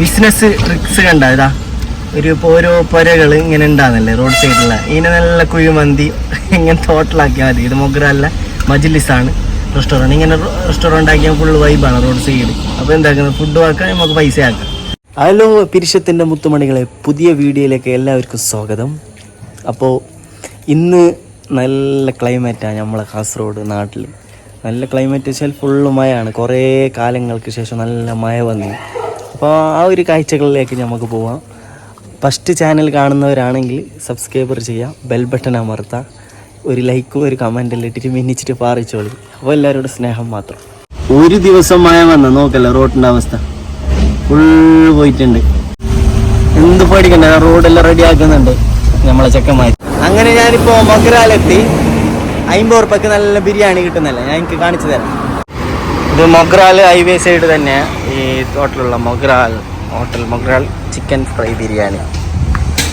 Business tricks കണ്ട ഇതാ ഓരോ പുരകൾ ഇങ്ങനെ ഉണ്ടാകുന്നല്ലേ റോഡ് സൈഡിലുള്ള ഇതിനെ നല്ല കുഴിമന്തി ഇങ്ങനെ ടോട്ടലാക്കിയാൽ മതി. ഇത് മൊഗ്രാലിലെ മജ്ലിസാണ് റെസ്റ്റോറൻറ്റ്. ഇങ്ങനെ റെസ്റ്റോറൻറ്റ് ആക്കിയാൽ ഫുള്ള് വൈബാണ് റോഡ് സൈഡ്. അപ്പോൾ എന്താക്കുന്നത്, ഫുഡ് ആക്കാം, നമുക്ക് പൈസ ആക്കാം. ഹലോ പിരിശത്തിൻ്റെ മുത്തുമണികളെ, പുതിയ വീഡിയോയിലേക്ക് എല്ലാവർക്കും സ്വാഗതം. അപ്പോൾ ഇന്ന് നല്ല ക്ലൈമറ്റാണ് നമ്മളെ കാസർഗോഡ് നാട്ടിൽ. നല്ല ക്ലൈമറ്റ് വെച്ചാൽ ഫുള്ള് മഴയാണ്. കുറേ കാലങ്ങൾക്ക് ശേഷം നല്ല മഴ വന്നു. അപ്പോൾ ആ ഒരു കാഴ്ചകളിലേക്ക് നമുക്ക് പോവാം. ഫസ്റ്റ് ചാനൽ കാണുന്നവരാണെങ്കിൽ സബ്സ്ക്രൈബർ ചെയ്യാം, ബെൽ ബട്ടൺ അമർത്താം, ഒരു ലൈക്കും ഒരു കമൻറ്റെല്ലാം ഇട്ടിട്ട് മിന്നിച്ചിട്ട് പാറിച്ചോളി. അപ്പോൾ എല്ലാവരോടും സ്നേഹം മാത്രം. ഒരു ദിവസം മഴ വന്ന നോക്കല്ല റോഡിൻ്റെ അവസ്ഥ ഫുള്ള് പോയിട്ടുണ്ട്. എന്ത് പേടിക്കണ്ട, റോഡെല്ലാം റെഡി ആക്കുന്നുണ്ട് നമ്മളെ ചെക്കന്മാർ. അങ്ങനെ ഞാനിപ്പോൾ മൊഗ്രാലെത്തി. 50 ഉറുപ്പിക്ക് നല്ല ബിരിയാണി കിട്ടുന്നല്ല, ഞാൻ എനിക്ക് കാണിച്ചു തരാം. ഇത് മൊഗ്രാൽ ഹൈവേ സൈഡ് തന്നെ ഈ ഹോട്ടലുള്ള hotel Mogral chicken fry biryani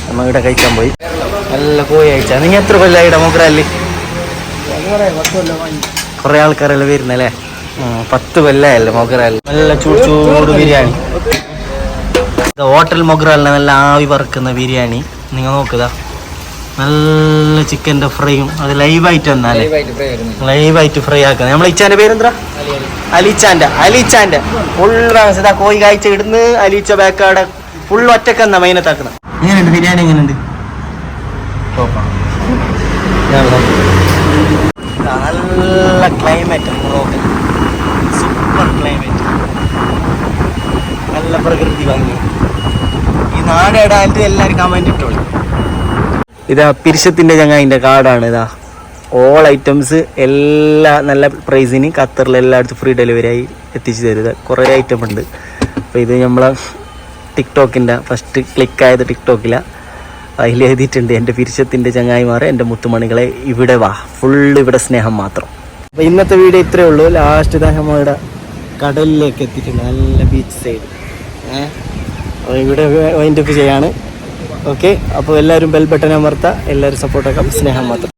നമ്മൾ ഇവിടെ കഴിക്കാൻ പോയി. നല്ല കോഴി കഴിച്ചാൽ. നിങ്ങൾ എത്ര കൊല്ലം ഇവിടെ മൊഗ്രാലിൽ? കുറേ ആൾക്കാരെല്ലാം വരുന്നല്ലേ. 10 കൊല്ലമല്ലേ മൊഗ്രാലിൽ. നല്ല ചൂട് ബിരിയാണി. ഹോട്ടൽ മൊഗ്രാലിനെ നല്ല ആവി പറക്കുന്ന ബിരിയാണി. നിങ്ങൾ നോക്കുക, നല്ല ചിക്കൻ്റെ ഫ്രൈയും അത് ലൈവായിട്ട് വന്നാലേ ലൈവായിട്ട് ഫ്രൈ ആക്കുന്നത്. നമ്മളെ ഇച്ചാൻ്റെ പേരെന്താ? അലിച്ചാൻ്റെ ഫുൾ ഇതാ കോഴി കാഴ്ച ഇടുന്ന് അലിച്ച ബാക്കാടെ ഫുൾ ഒറ്റക്കെന്നാ മൈനത്താക്കണം. എങ്ങനെയുണ്ട് ബിരിയാണി? എങ്ങനെയുണ്ട്? നല്ല ക്ലൈമറ്റ് നോക്കാം, സൂപ്പർ ക്ലൈമറ്റ്, നല്ല പ്രകൃതി ഭംഗി. ഈ നാട് ഇടാനായിട്ട് എല്ലാവരും കമൻറ്റ് ഇട്ടോളൂ. ഇതാ പിരിശത്തിൻ്റെ ചങ്ങായിൻ്റെ കാർഡാണ്. ഇതാ ഓൾ ഐറ്റംസ് എല്ലാ നല്ല പ്രൈസിന് ഖത്തറിൽ എല്ലായിടത്തും ഫ്രീ ഡെലിവറി ആയി എത്തിച്ചു തരുക. കുറേ ഐറ്റം ഉണ്ട്. അപ്പോൾ ഇത് നമ്മളെ ടിക്ടോക്കിൻ്റെ ഫസ്റ്റ് ക്ലിക്കായത് ടിക്ടോക്കിലാണ്. അതിൽ എഴുതിയിട്ടുണ്ട്, എൻ്റെ പിരിശത്തിൻ്റെ ചങ്ങായിമാരെ, എൻ്റെ മുത്തുമണികളെ, ഇവിടെ വാ, ഫുള്ള് ഇവിടെ സ്നേഹം മാത്രം. അപ്പോൾ ഇന്നത്തെ വീഡിയോ ഇത്രയേ ഉള്ളൂ. ലാസ്റ്റ് ഇതാ നമ്മളുടെ കടലിലേക്ക് എത്തിയിട്ടുണ്ട്, നല്ല ബീച്ച് സൈഡ്. അപ്പോൾ ഇവിടെ വൈൻഡപ്പ് ചെയ്യാണ്. ഓക്കെ, അപ്പോൾ എല്ലാവരും ബെൽ ബട്ടൺ അമർത്താം, എല്ലാവരും സപ്പോർട്ടാക്കാം. സ്നേഹം മാത്രം.